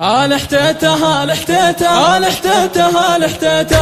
الحتيته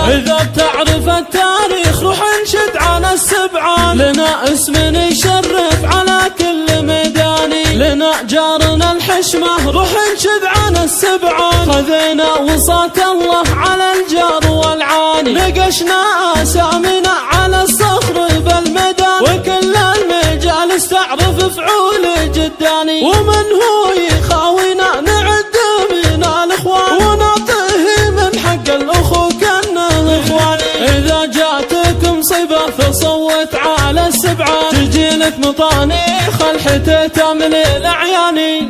إذا بتعرف التاريخ روح انشد عن السبعان، لنا اسم يشرف على كل ميداني، لنا جارنا الحشمة روح انشد عن السبعان، خذينا وصاة الله على الجار والعاني، نقشنا اسامينا على الصخر بالميدان، وكل المجالس تعرف فعول جداني، ومن هو يخاوينا نعد من الاخوان، ونعطيه من حق الاخو كانه اخواني، اذا جاتك مصيبه فصوت على السبعان، تجيلك مطانيخ الحتيته من الاعياني،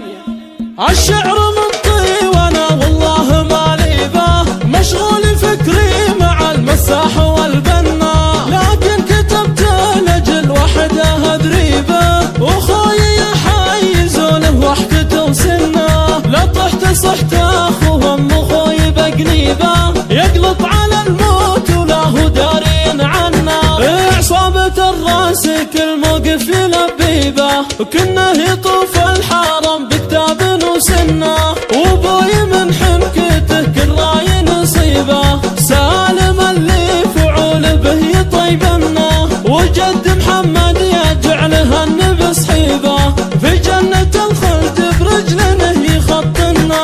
الشعر منطي وانا والله مالي به، مشغول فكري مع المساح والبنا، لكن كتبت لاجل وحده ادريبه، واخوي يحيزونه وحدته وسنه، لا طحت صحت اخوه ام اخوي بقنيبه، يقلط على الموت ولا هو دارين عنا، عصابة الراس كل موقف يلبيبه، وكنه يطوف الحرم بكتاب وسنه، وابوي من حنكته كل راي نصيبه، سالم اللي فعول به يطيبنا، وجد محمد يجعله النبس حيبه، في جنة الخلد برجلنه يخطنا،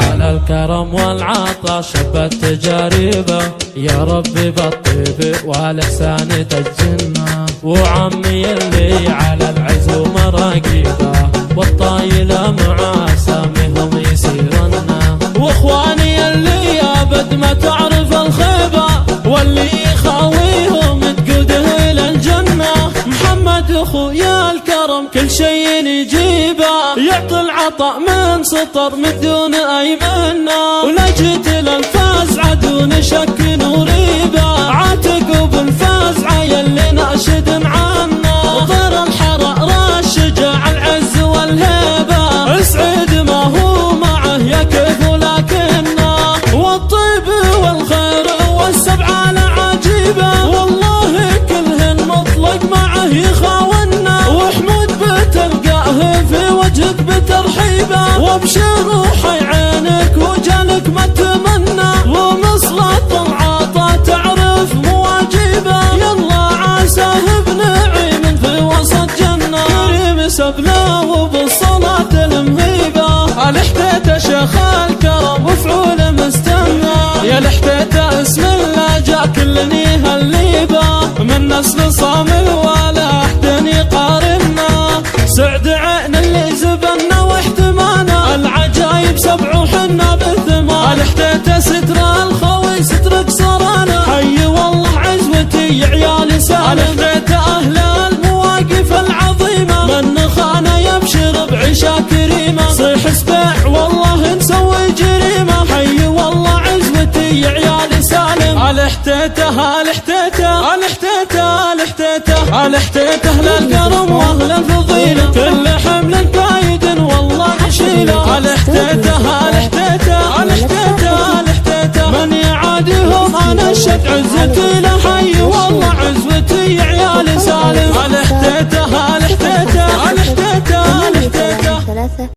على الكرم والعطا شبت تجاربه، يا ربي بالطيب والاحسان تجنا، وعمي اللي على العزوم راقبه، والطايله مع سامهم يسيرنا، واخواني اللي ابد ما تعرف الخيبه، واللي يخاويهم تقوده الى الجنه، محمد اخويا الكرم كل شيء يجيبه، يعطي العطاء من سطر من دون اي منه، ولجت للفزعه دون شك وريبه، عاتق بالفزعه يلي ناشد عنا، طير الحرار الشجاع العز والهيبه، اسعد ما هو معه يا كيف ولكنه، والطيب والخير والسبعه العجيبه، والله كلهن مطلق معه يخاونا، وحمود بتلقاه في وجهك بترحيبه، وابشر روحي عينك وجالك ما تمنى، ومصلة العطا تعرف مواجبه، يلا عساه بنعيم في وسط جنه، كريم سبله وبالصلاة المهيبه، الحتيته شيخ الكرم وفعول مستنى، يا الحتيته اسم الله جاء كلني هالليبه، من نسل صامل ولا احد يقارنا، سعد عين اللي زبنا واحتمانا، العجايب سبع وحنا بالثمان، الحتيته ستر الخوي سترك صرانا، حي والله عزوتي يا عيالي سالم، الحتيته اهل المواقف العظيمه، من خانه يبشر بعشا كريمه، صيح سبع والله نسوي جريمه، حي والله عزوتي يا عيالي سالم، الحتيته للكرم واهل الفضيله، كل حمل قايد والله نشيله، الحتيته من يعاديهم انا الشد عزتي